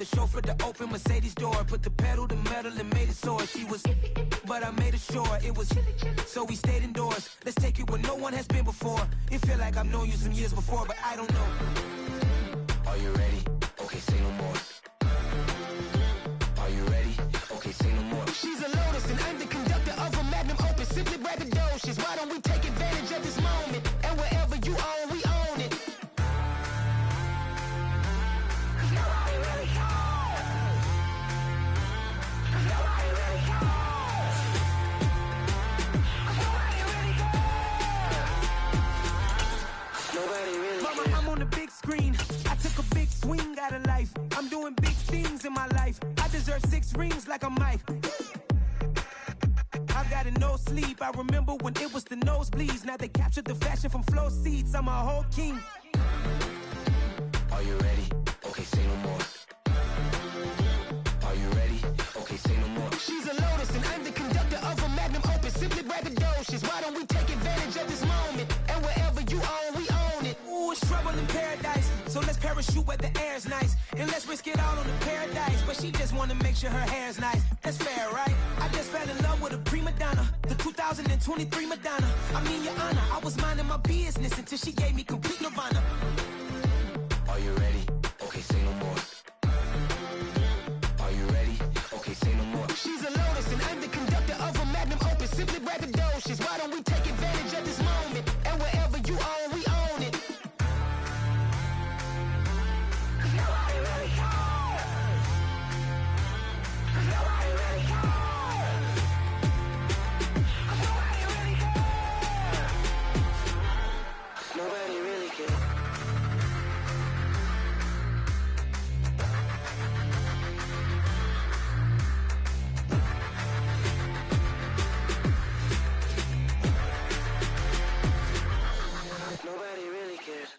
The chauffeur to open Mercedes door, put the pedal to metal and made it soar. She was, but I made it sure it was, so we stayed indoors. Let's take it where no one has been before. It feel like I've known you some years before, but I don't know. Are you ready? Okay, say no more. Are you ready? Okay, say no more. She's a Lotus and I'm the conductor of a magnum opus. Simply braggadocious. Why don't we take advantage of this moment? And wherever you own, we own it. Mama, I'm on the big screen. I took a big swing out of life. I'm doing big things in my life. I deserve 6 rings like a Mike. I've got no sleep. I remember when it was the nosebleeds. Now they captured the fashion from flow seats. I'm a whole king. Are you ready? Okay, say no more. Are you ready? Okay, say no more. She's a Lotus and I'm the conductor of a magnum opus. Simply braggadocious. Why don't we take advantage of this moment? And wherever you own, we own it. Ooh, it's trouble in paradise. So let's parachute where the air's nice. And let's risk it all on the paradise. But she just wanna make sure her hair's nice. That's fair, right? I just fell in love with a prima donna. The 2023 Madonna. I mean, your honor, I was minding my business until she gave me complete nirvana. Are you ready? Okay, say no more. Are you ready? Okay, say no more. She's a Lotus and I'm the conductor of a magnum opus. Simply braggadocious. Why don't we take advantage of this moment? And wherever you own, we own it. Nobody really cares. Nobody really cares. Nobody really cares. Nobody really cares. Nobody really cares.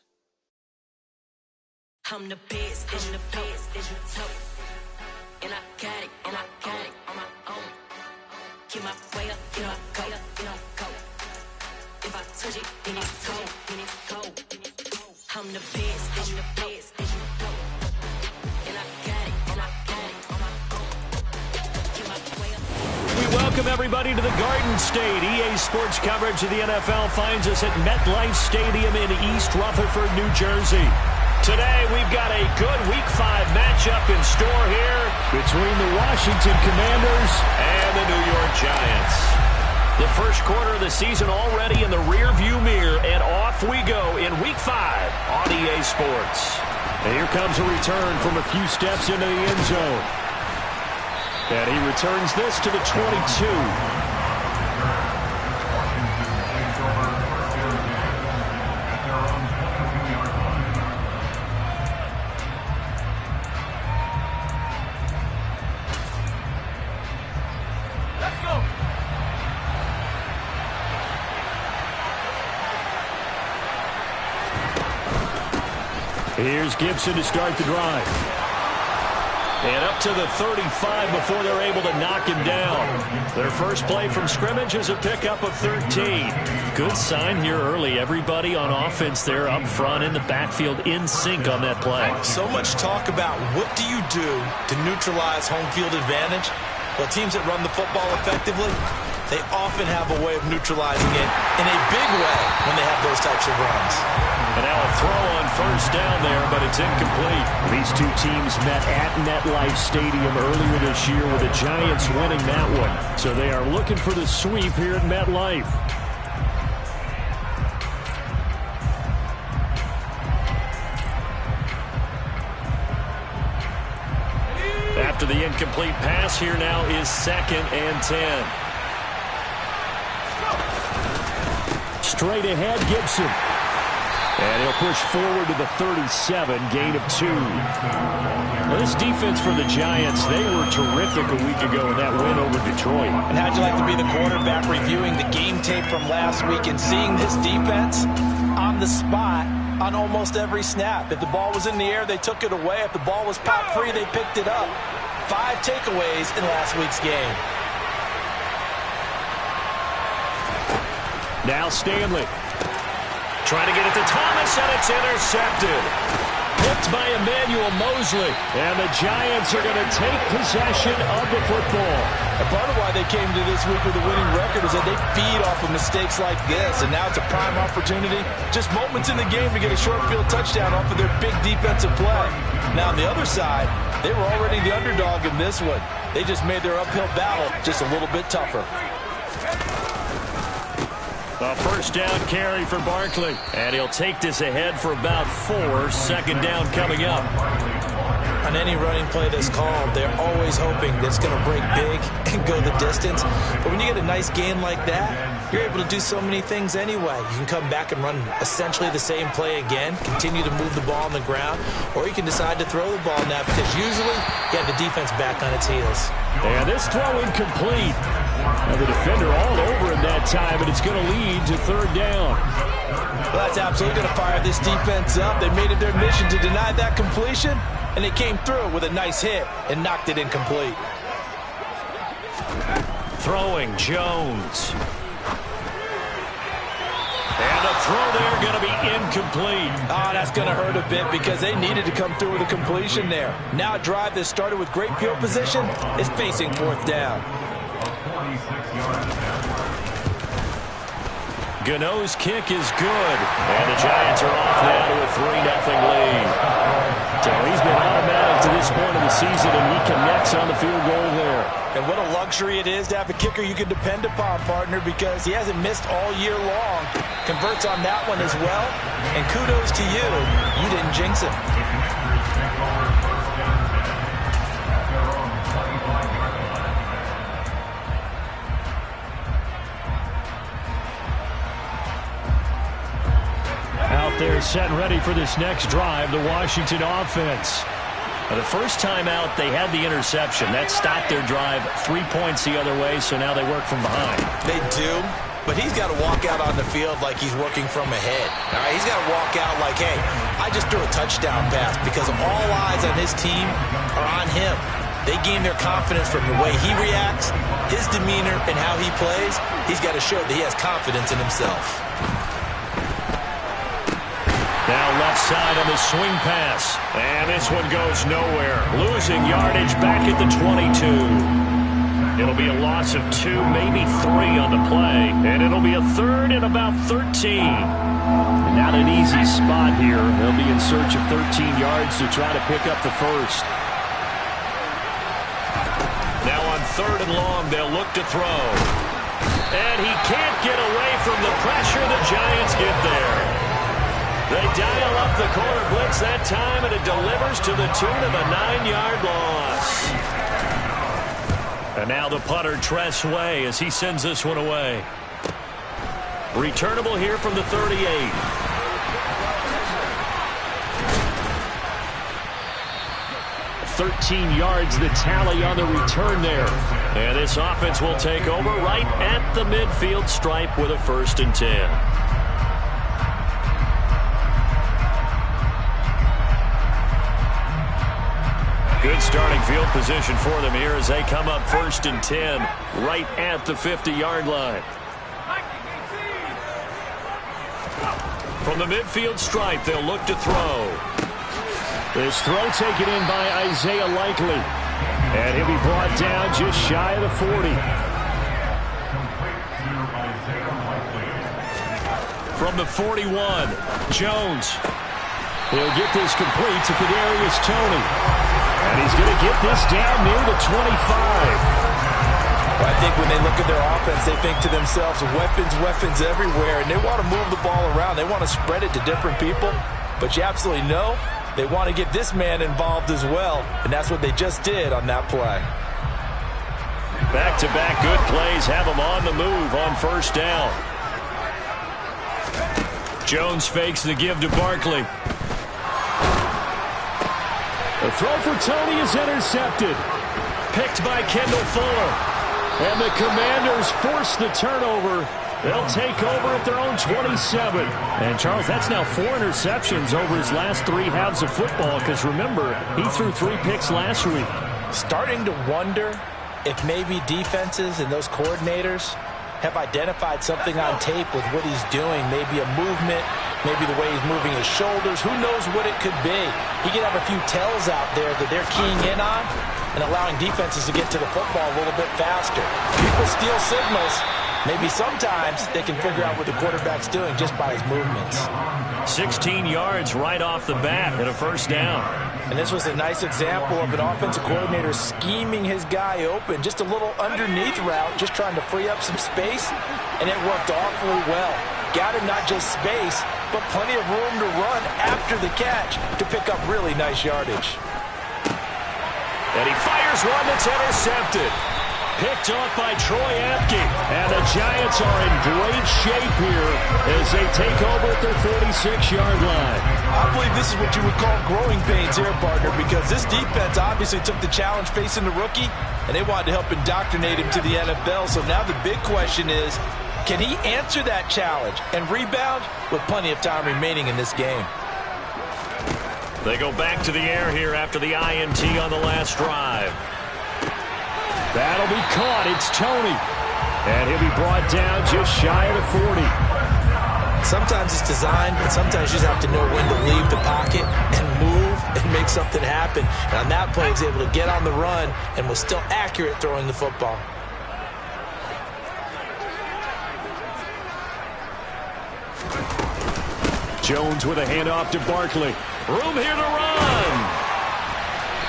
I'm the best, I'm the best, is you top. And I got it, and I got it on my own. Get my way up, get my go, get my go. If I touch it, then it's cold, then it's cold. I'm the best, is you the best, is you top. And I got it, and I got it on my own. Get my way up. We welcome everybody to the Garden State. EA Sports coverage of the NFL finds us at MetLife Stadium in East Rutherford, New Jersey. Today, we've got a good Week 5 matchup in store here between the Washington Commanders and the New York Giants. The first quarter of the season already in the rearview mirror, and off we go in Week 5 on EA Sports. And here comes a return from a few steps into the end zone. And he returns this to the 22. Here's Gibson to start the drive. And up to the 35 before they're able to knock him down. Their first play from scrimmage is a pickup of 13. Good sign here early. Everybody on offense there up front in the backfield in sync on that play. So much talk about what do you do to neutralize home field advantage? Well, teams that run the football effectively, they often have a way of neutralizing it in a big way when they have those types of runs. And now a throw on first down there, but it's incomplete. These two teams met at MetLife Stadium earlier this year with the Giants winning that one. So they are looking for the sweep here at MetLife. After the incomplete pass, here now is 2nd and 10. Straight ahead, Gibson. And he'll push forward to the 37, gain of 2. Well, this defense for the Giants, they were terrific a week ago in that win over Detroit. And how'd you like to be the quarterback reviewing the game tape from last week and seeing this defense on the spot on almost every snap? If the ball was in the air, they took it away. If the ball was popped free, they picked it up. 5 takeaways in last week's game. Now Stanley. Trying to get it to Thomas, and it's intercepted. Tipped by Emmanuel Mosley. And the Giants are going to take possession of the football. And part of why they came to this week with a winning record is that they feed off of mistakes like this. And now it's a prime opportunity, just moments in the game, to get a short field touchdown off of their big defensive play. Now on the other side, they were already the underdog in this one. They just made their uphill battle just a little bit tougher. A first down carry for Barkley. And he'll take this ahead for about 4. Second down coming up. On any running play that's called, they're always hoping that it's going to break big and go the distance. But when you get a nice gain like that, you're able to do so many things anyway. You can come back and run essentially the same play again, continue to move the ball on the ground, or you can decide to throw the ball now because usually you have the defense back on its heels. And this throw incomplete. And the defender all over him that time, and it's going to lead to third down. Well, that's absolutely going to fire this defense up. They made it their mission to deny that completion, and they came through with a nice hit and knocked it incomplete. Throwing Jones. And the throw there going to be incomplete. Oh, that's going to hurt a bit because they needed to come through with a completion there. Now a drive that started with great field position is facing fourth down. Gano's kick is good. And the Giants are off now to a 3-0 lead. So he's been automatic to this point of the season, and he connects on the field goal there. And what a luxury it is to have a kicker you can depend upon, partner, because he hasn't missed all year long. Converts on that one as well. And kudos to you. You didn't jinx him. Out there set and ready for this next drive, the Washington offense. The first time out, they had the interception. That stopped their drive 3 points the other way, so now they work from behind. They do, but he's got to walk out on the field like he's working from ahead. All right, he's got to walk out like, hey, I just threw a touchdown pass because all eyes on his team are on him. They gain their confidence from the way he reacts, his demeanor, and how he plays. He's got to show that he has confidence in himself. Now left side on the swing pass. And this one goes nowhere. Losing yardage back at the 22. It'll be a loss of 2, maybe 3 on the play. And it'll be a third and about 13. Not an easy spot here. They'll be in search of 13 yards to try to pick up the first. Now on third and long, they'll look to throw. And he can't get away from the pressure. The Giants get there. They dial up the corner blitz that time, and it delivers to the tune of a 9-yard loss. And now the punter, Tress Way, as he sends this one away. Returnable here from the 38. 13 yards the tally on the return there. And this offense will take over right at the midfield stripe with a 1st and 10. Good starting field position for them here as they come up 1st and 10 right at the 50-yard line. From the midfield stripe, they'll look to throw. This throw taken in by Isaiah Likely. And he'll be brought down just shy of the 40. From the 41, Jones. He'll get this complete to Kadarius Toney. And he's going to get this down near the 25. Well, I think when they look at their offense, they think to themselves, weapons everywhere, and they want to move the ball around. They want to spread it to different people, but you absolutely know they want to get this man involved as well, and that's what they just did on that play. Back-to-back good plays have them on the move on 1st down. Jones fakes the give to Barkley. The throw for Toney is intercepted. Picked by Kendall Fuller. And the Commanders force the turnover. They'll take over at their own 27. And, Charles, that's now 4 interceptions over his last 3 halves of football because, remember, he threw 3 picks last week. Starting to wonder if maybe defenses and those coordinators have identified something on tape with what he's doing, maybe a movement, maybe the way he's moving his shoulders. Who knows what it could be? He could have a few tells out there that they're keying in on and allowing defenses to get to the football a little bit faster. People steal signals. Maybe sometimes they can figure out what the quarterback's doing just by his movements. 16 yards right off the bat and a first down. And this was a nice example of an offensive coordinator scheming his guy open. Just a little underneath route, just trying to free up some space, and it worked awfully well. Got him not just space, but plenty of room to run after the catch to pick up really nice yardage. And he fires one that's intercepted. Picked off by Troy Apke. And the Giants are in great shape here as they take over at their 46-yard line. I believe this is what you would call growing pains here, partner, because this defense obviously took the challenge facing the rookie, and they wanted to help indoctrinate him to the NFL. So now the big question is, can he answer that challenge and rebound with plenty of time remaining in this game? They go back to the air here after the INT on the last drive. That'll be caught. It's Tony. And he'll be brought down just shy of the 40. Sometimes it's designed, but sometimes you just have to know when to leave the pocket and move and make something happen. And on that play, he was able to get on the run and was still accurate throwing the football. Jones with a handoff to Barkley. Room here to run.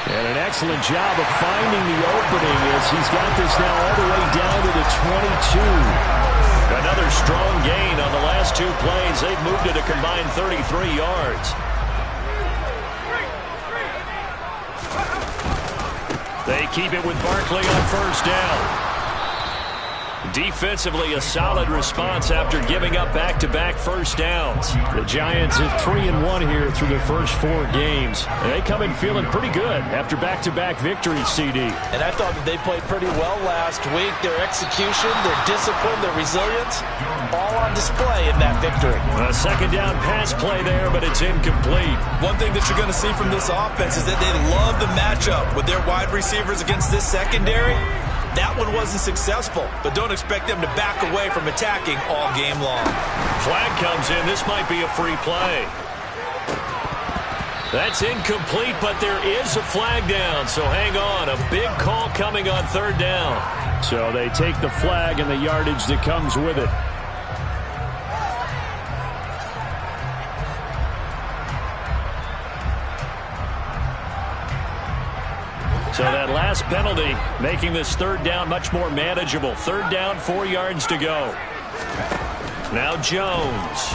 And an excellent job of finding the opening as he's got this now all the way down to the 22. Another strong gain on the last two plays. They've moved it a combined 33 yards. They keep it with Barkley on first down. Defensively, a solid response after giving up back-to-back first downs. The Giants at 3-1 here through their first 4 games. They come in feeling pretty good after back-to-back victories, CD. And I thought that they played pretty well last week. Their execution, their discipline, their resilience, all on display in that victory. A second down pass play there, but it's incomplete. One thing that you're going to see from this offense is that they love the matchup with their wide receivers against this secondary. That one wasn't successful, but don't expect them to back away from attacking all game long. Flag comes in. This might be a free play. That's incomplete, but there is a flag down, so hang on. A big call coming on third down. So they take the flag and the yardage that comes with it. So that last penalty making this third down much more manageable. Third down, 4 yards to go. Now Jones.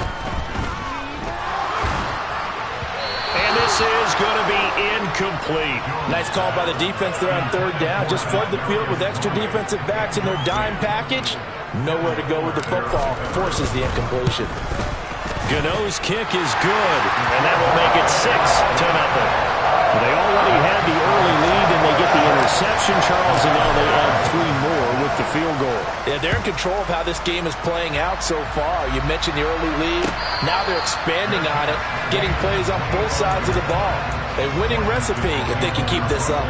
And this is going to be incomplete. Nice call by the defense there on third down. Just flood the field with extra defensive backs in their dime package. Nowhere to go with the football. Forces the incompletion. Gano's kick is good, and that will make it 6-0. They already had the early lead, and they get the interception, Charles, and now they add 3 more with the field goal. Yeah, they're in control of how this game is playing out so far. You mentioned the early lead. Now they're expanding on it, getting plays on both sides of the ball. A winning recipe if they can keep this up.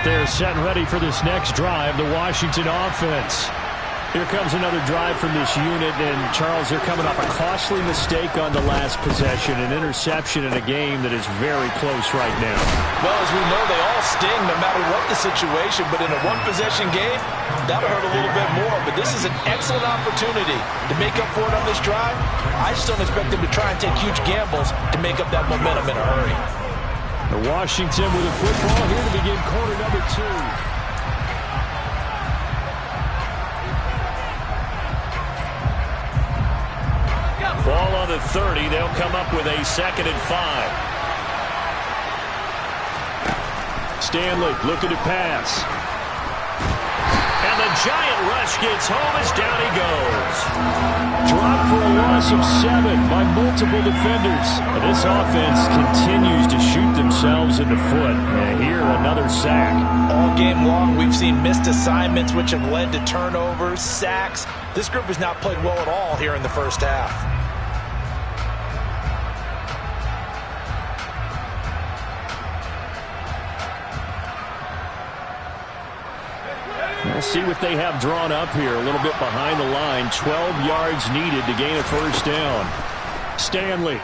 They're set and ready for this next drive, the Washington offense. Here comes another drive from this unit, and Charles, they're coming off a costly mistake on the last possession, an interception in a game that is very close right now. Well, as we know, they all sting no matter what the situation, but in a one-possession game, that'll hurt a little bit more. But this is an excellent opportunity to make up for it on this drive. I just don't expect them to try and take huge gambles to make up that momentum in a hurry. The Washington with a football here to begin quarter number 2. Ball on the 30. They'll come up with a 2nd and 5. Stanley looking to pass. And the giant rush gets home as down he goes. Dropped for a loss of 7 by multiple defenders. And this offense continues to shoot themselves in the foot. And here, another sack. All game long, we've seen missed assignments which have led to turnovers, sacks, This group has not played well at all here in the first half. We'll see what they have drawn up here. A little bit behind the line. 12 yards needed to gain a first down. Stanley.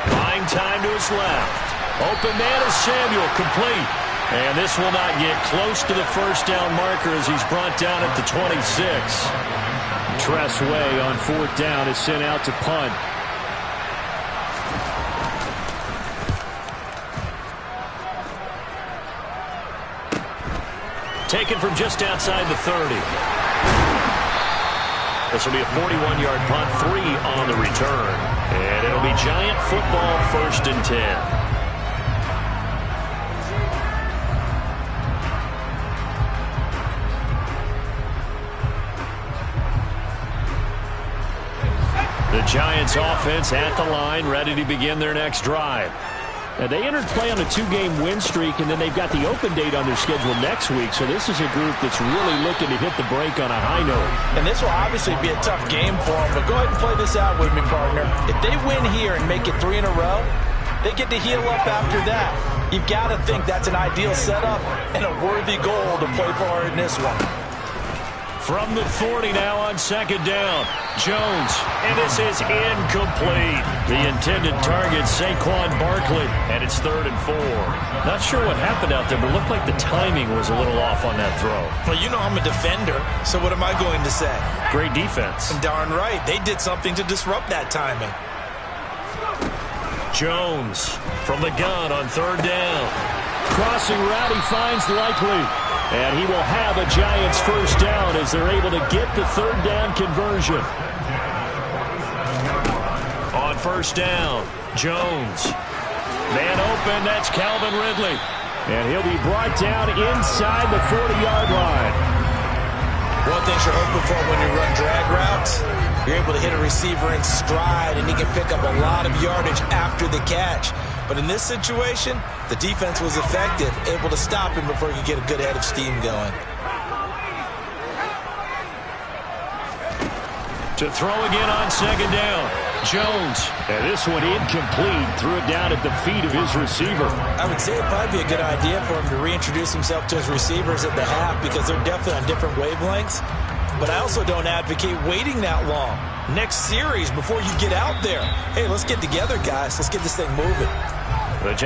Buying time to his left. Open man is Samuel, complete. And this will not get close to the first down marker as he's brought down at the 26. Tress Way on fourth down is sent out to punt. Taken from just outside the 30. This will be a 41-yard punt, 3 on the return. And it'll be Giant football, 1st and 10. The Giants offense at the line, ready to begin their next drive. Now, they entered play on a 2-game win streak, and then they've got the open date on their schedule next week. So this is a group that's really looking to hit the break on a high note. And this will obviously be a tough game for them, but go ahead and play this out with me, partner. If they win here and make it 3 in a row, they get to heal up after that. You've got to think that's an ideal setup and a worthy goal to play for in this one. From the 40 now on 2nd down. Jones, and this is incomplete. The intended target, Saquon Barkley, and it's 3rd and 4. Not sure what happened out there, but it looked like the timing was a little off on that throw. Well, you know I'm a defender, so what am I going to say? Great defense. And darn right, they did something to disrupt that timing. Jones from the gun on 3rd down. Crossing route, he finds Likely. And he will have a Giants first down as they're able to get the 3rd down conversion. On 1st down, Jones. Man open, that's Calvin Ridley. And he'll be brought down inside the 40-yard line. One thing you're hoping for when you run drag routes, you're able to hit a receiver in stride, and he can pick up a lot of yardage after the catch. But in this situation, the defense was effective, able to stop him before he could get a good head of steam going. To throw again on 2nd down, Jones. And this one incomplete, threw it down at the feet of his receiver. I would say it'd probably be a good idea for him to reintroduce himself to his receivers at the half because they're definitely on different wavelengths. But I also don't advocate waiting that long. Next series, before you get out there, hey, let's get together, guys. Let's get this thing moving. The Giants